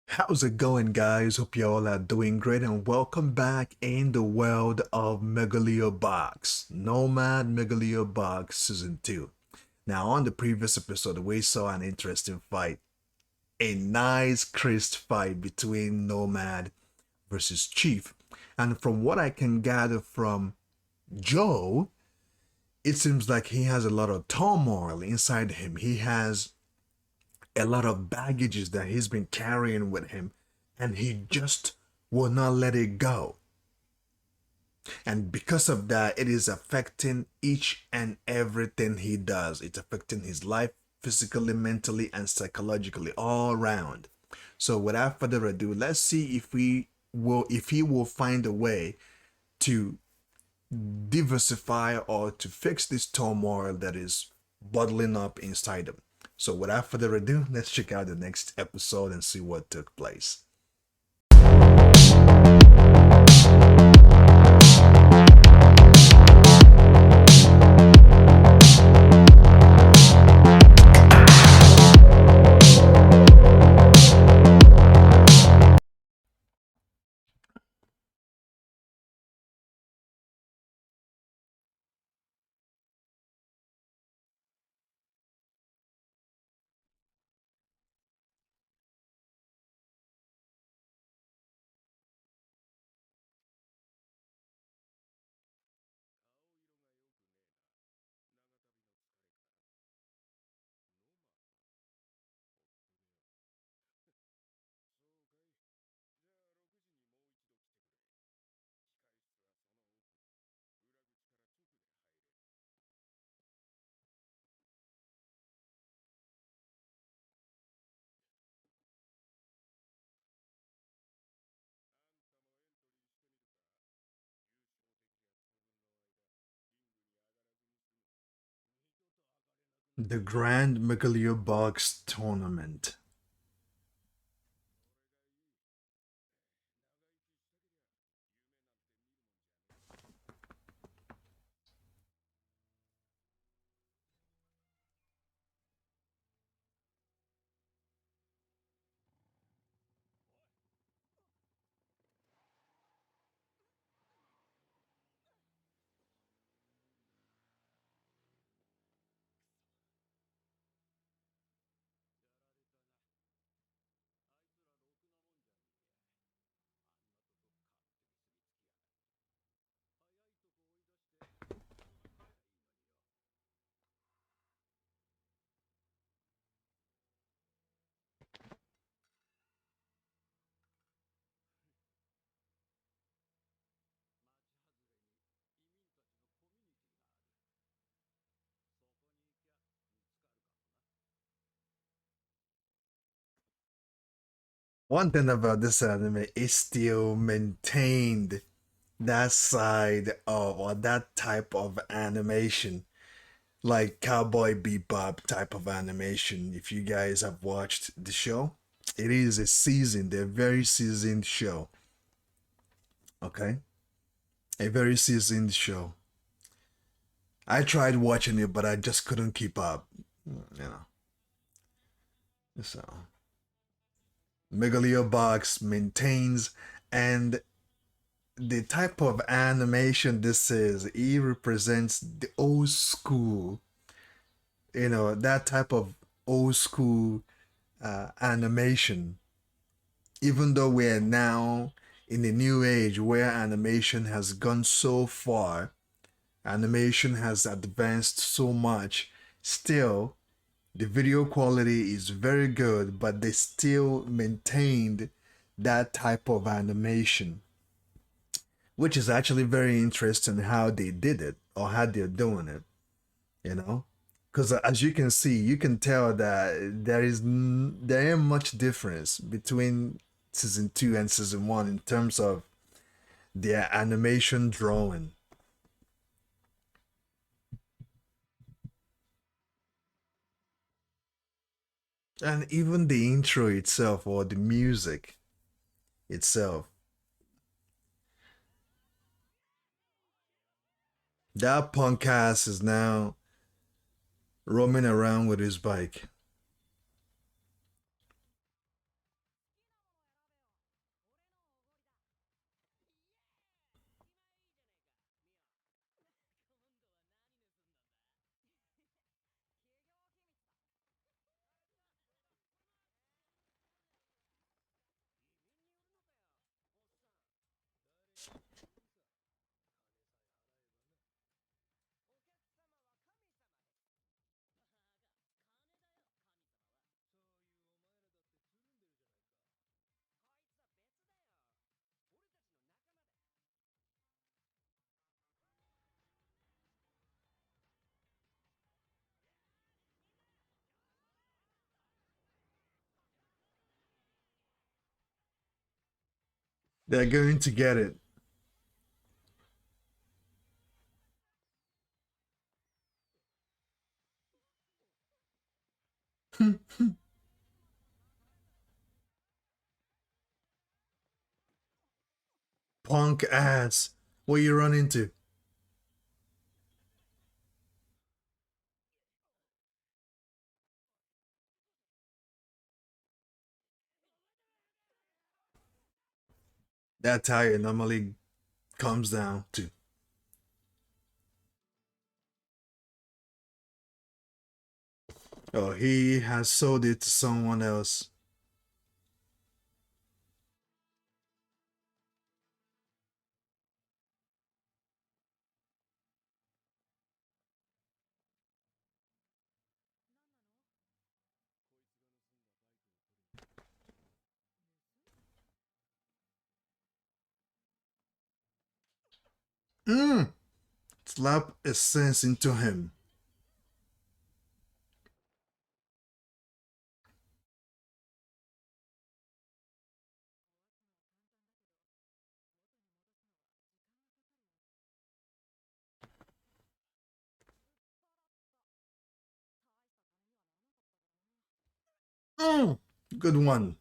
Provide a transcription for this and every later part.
How's it going, guys? Hope you all are doing great and welcome back in the world of Megaleo Box, Nomad Megalo Box Season 2. Now, on the previous episode, we saw an interesting fight, a nice, crisp fight between Nomad versus Chief. And from what I can gather from Joe, it seems like he has a lot of turmoil inside him. He has a lot of baggages that he's been carrying with him, and he just will not let it go. And because of that, it is affecting each and everything he does. It's affecting his life physically, mentally, and psychologically all around. So without further ado, let's see if he will find a way to diversify or to fix this turmoil that is bottling up inside him. So without further ado, let's check out the next episode and see what took place. The Grand Megalo Box Tournament. One thing about this anime, it still maintained that side of or that type of animation, like Cowboy Bebop type of animation. If you guys have watched the show, it is a seasoned, a very seasoned show. Okay, a very seasoned show. I tried watching it, but I just couldn't keep up. So Megaleo Box maintains, and the type of animation this is, it represents the old school, that type of old school animation. Even though we're now in the new age where animation has gone so far, animation has advanced so much, still the video quality is very good, but they still maintained that type of animation, which is actually very interesting how they did it or how they're doing it, you know? Because as you can see, you can tell that there ain't much difference between season 2 and season 1 in terms of their animation drawing. And even the intro itself or the music itself. That punk ass is now roaming around with his bike. They're going to get it. Punk ass. What you run into? That's how it normally comes down to. Oh, he has sold it to someone else. Mm. Slap a sense into him. Mm. Good one.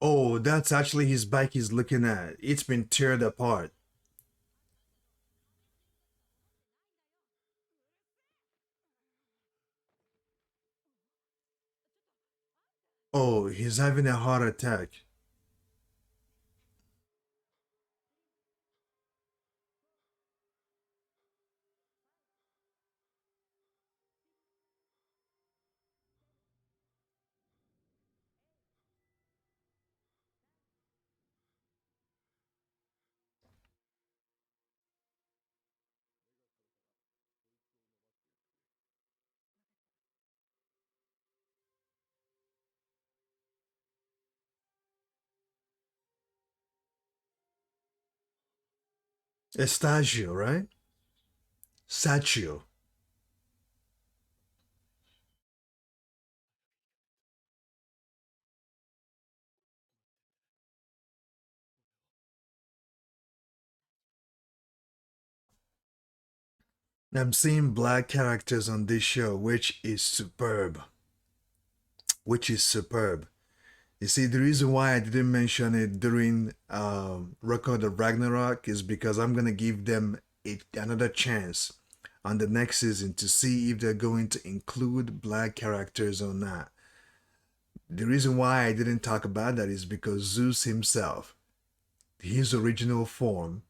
Oh, that's actually his bike he's looking at. It's been teared apart. Oh, he's having a heart attack. Estagio, right? Saccio. I'm seeing black characters on this show, which is superb. Which is superb. You see, the reason why I didn't mention it during Record of Ragnarok is because I'm gonna give them another chance on the next season to see if they're going to include black characters or not. The reason why I didn't talk about that is because Zeus himself, his original form,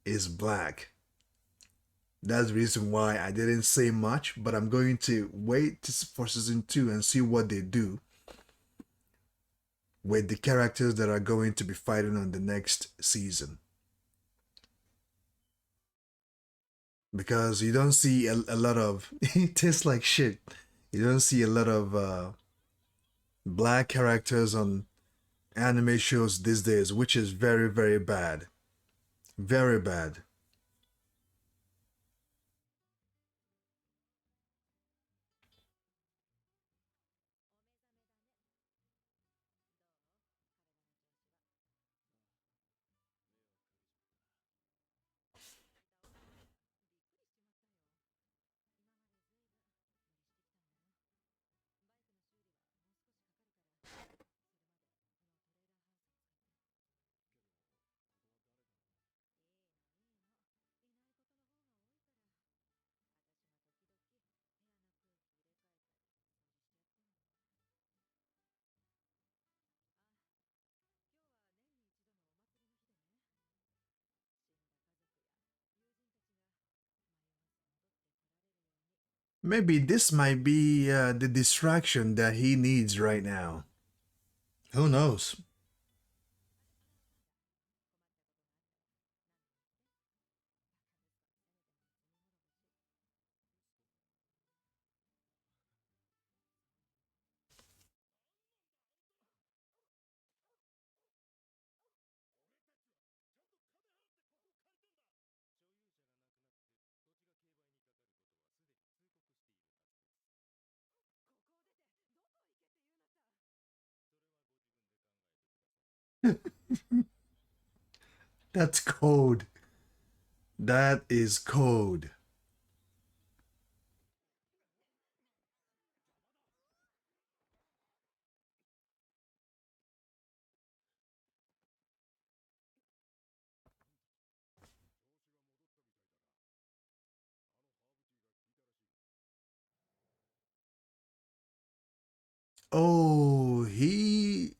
is black. That's the reason why I didn't say much, but I'm going to wait for season 2 and see what they do with the characters that are going to be fighting on the next season. Because you don't see a lot of, it tastes like shit. You don't see a lot of black characters on anime shows these days, which is very, very bad. Very bad. Maybe this might be the distraction that he needs right now. Who knows? That's code. That is code. Oh, he.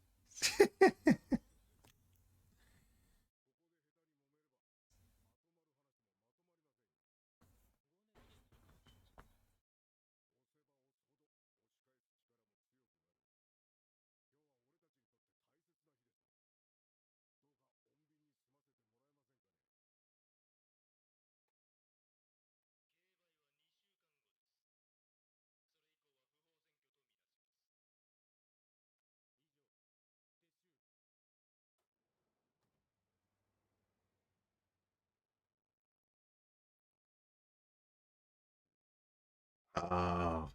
Uh,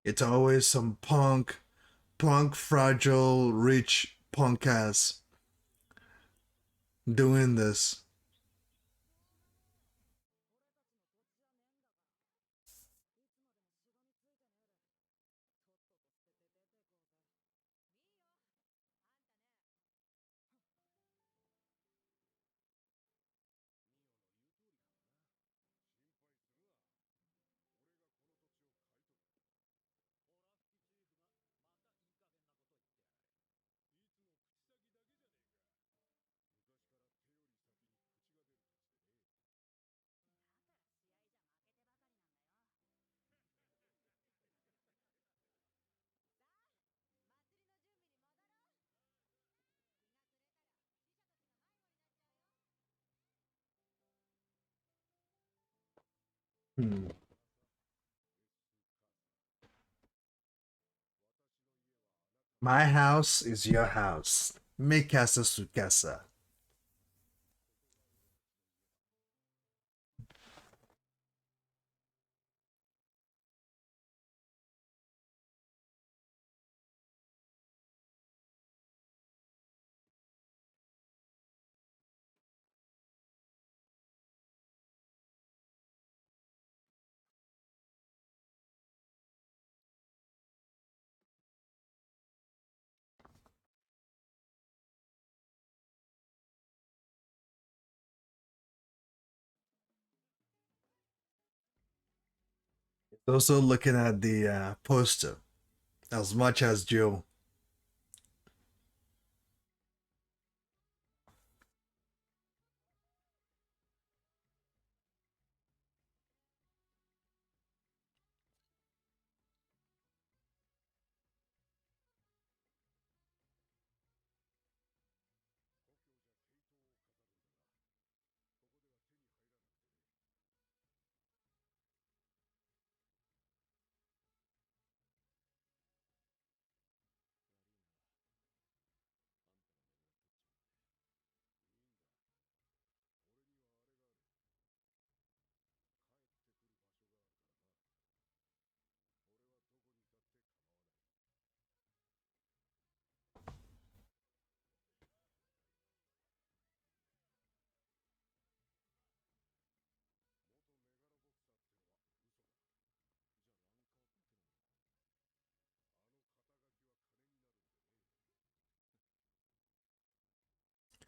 it's always some punk, fragile, rich punk ass doing this. Hmm. My house is your house. Mi casa su casa. Also looking at the poster as much as Joe.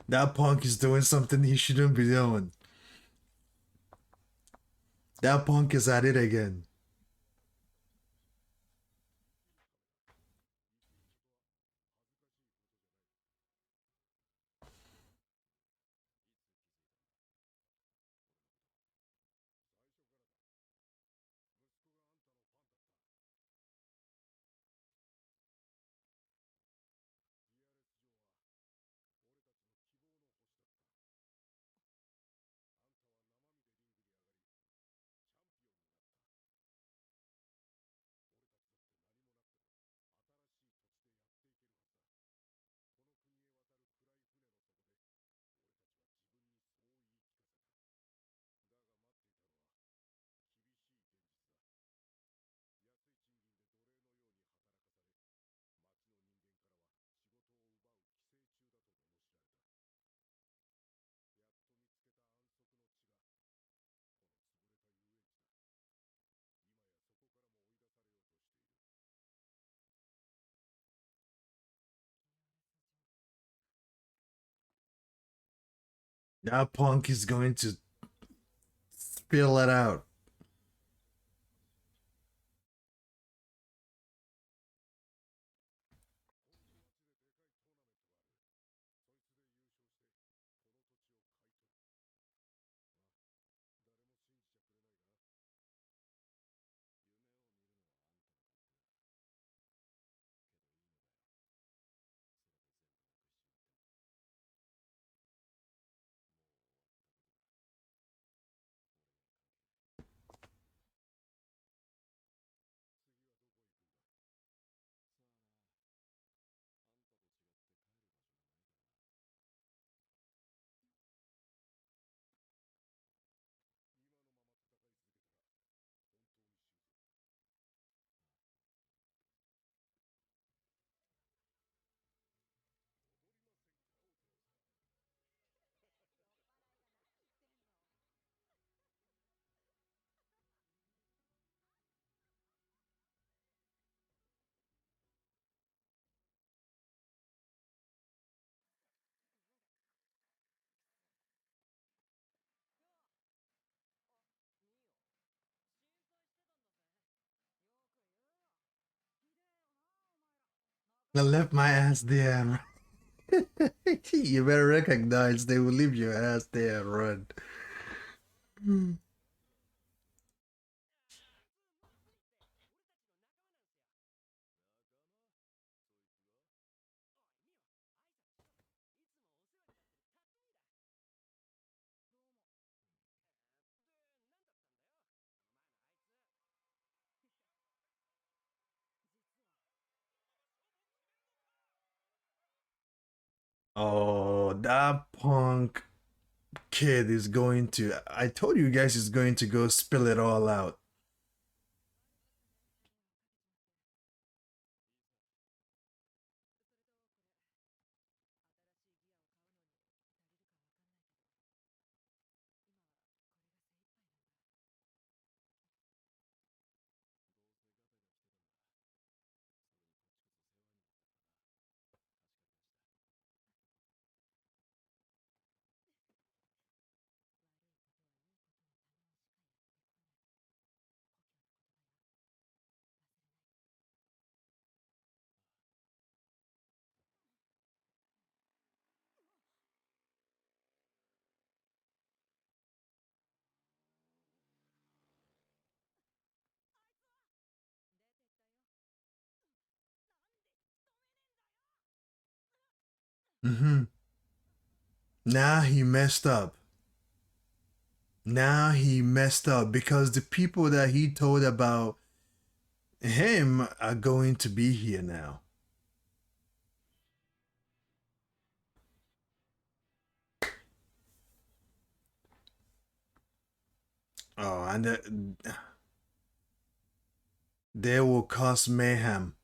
That punk is doing something he shouldn't be doing. That punk is at it again. That punk is going to spill it out. I left my ass there. You better recognize they will leave your ass there and run. Oh, that punk kid is going to. I told you guys he's going to go spill it all out. Mm-hmm. Now he messed up. Now he messed up because the people that he told about him are going to be here now. Oh, and they will cause mayhem.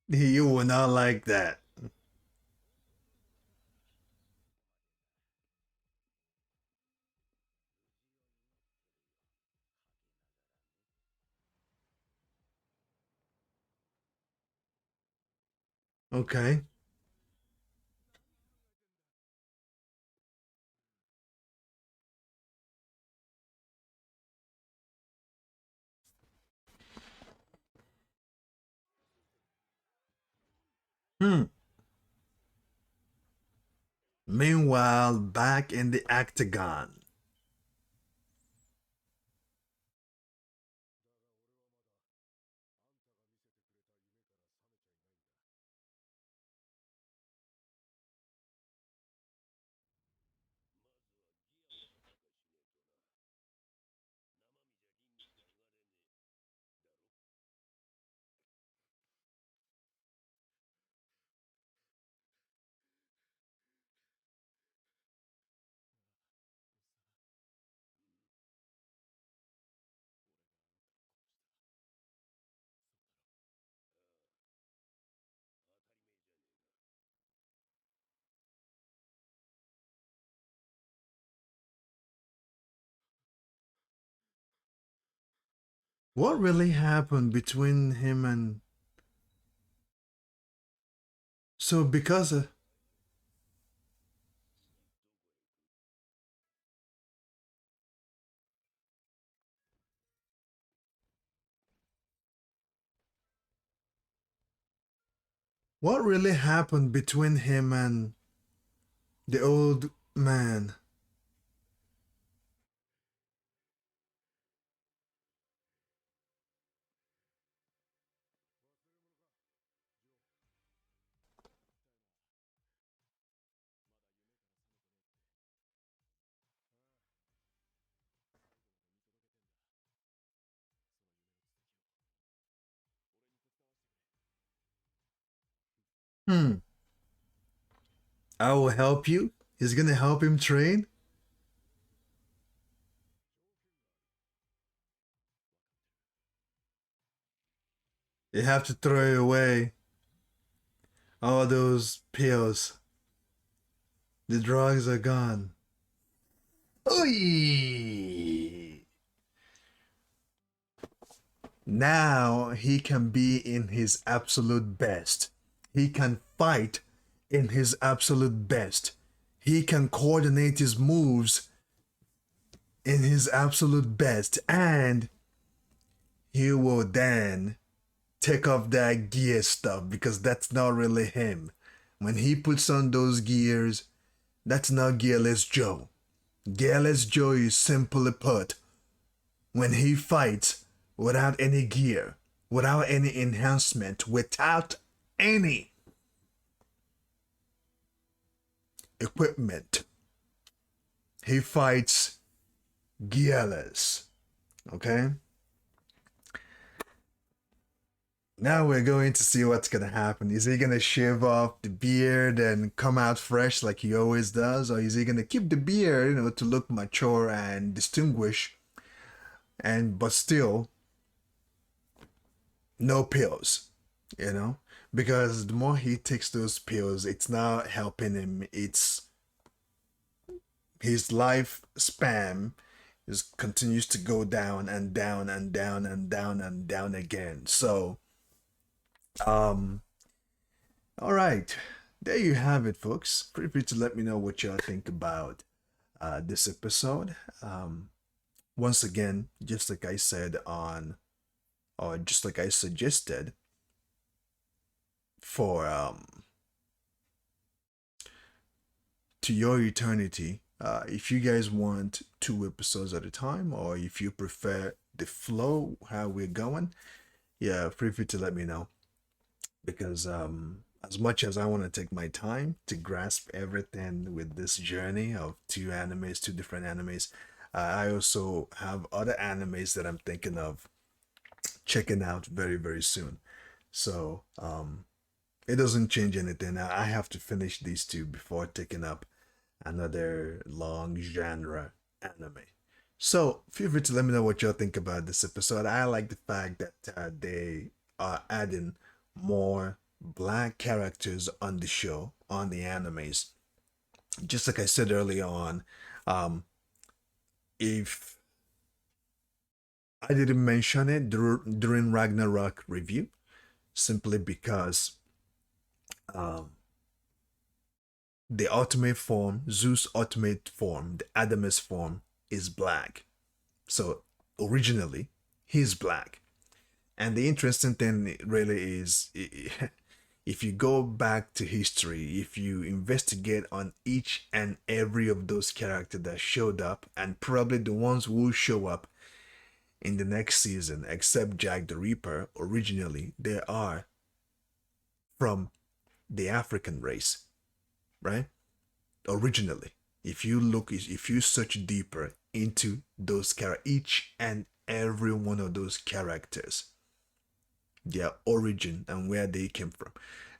You will not like that. Okay. Hmm. Meanwhile, back in the octagon. What really happened between him and so because what really happened between him and the old man? Hmm. I will help you. He's gonna help him train. You have to throw away all those pills. The drugs are gone. Oy! Now he can be in his absolute best. He can fight in his absolute best. He can coordinate his moves in his absolute best. And he will then take off that gear stuff because that's not really him. When he puts on those gears, that's not Gearless Joe. Gearless Joe is simply put when he fights without any gear, without any enhancement, without any equipment. He fights gearless. Okay? Now we're going to see what's gonna happen. Is he gonna shave off the beard and come out fresh like he always does? Or is he gonna keep the beard, to look mature and distinguish and but still no pills, you know? Because the more he takes those pills, it's not helping him. It's his life span is continues to go down and down and down and down and down again. So, um, all right, there you have it, folks. Feel free to let me know what y'all think about this episode. Once again, just like I said on, or just like I suggested for to your eternity. If you guys want 2 episodes at a time, or if you prefer the flow, how we're going, yeah, feel free to let me know. Because as much as I want to take my time to grasp everything with this journey of 2 animes, 2 different animes, I also have other animes that I'm thinking of checking out very, very soon. So it doesn't change anything. I have to finish these two before taking up another long genre anime. So feel free to let me know what y'all think about this episode. I like the fact that they are adding more black characters on the show, on the animes. Just like I said earlier on, um, if I didn't mention it during Ragnarok review, simply because Um, the ultimate form, Zeus' ultimate form, the Adamus form, is black. So originally, he's black. And the interesting thing really is, if you go back to history, if you investigate on each and every of those characters that showed up, and probably the ones who will show up in the next season, except Jack the Ripper, originally, they are from the African race, right? Originally, if you search deeper into those characters, each and every one of those characters, their origin and where they came from.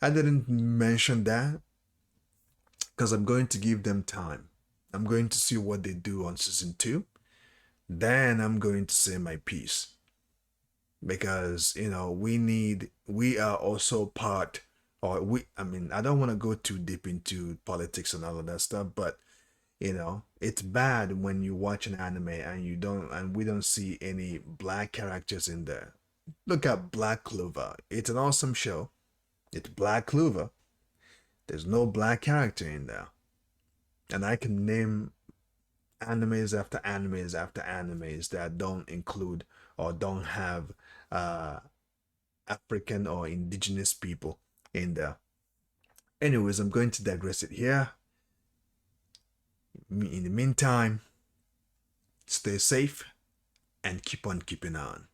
I didn't mention that because I'm going to give them time. I'm going to see what they do on season 2. Then I'm going to say my piece because we are also part, or we I mean, I don't want to go too deep into politics and all of that stuff, but it's bad when you watch an anime and we don't see any black characters in there. Look at Black Clover. It's an awesome show. It's Black Clover. There's no black character in there. And I can name animes after animes after animes that don't include or don't have uh, African or indigenous people in there. Anyways, I'm going to digress it here. In the meantime, stay safe and keep on keeping on.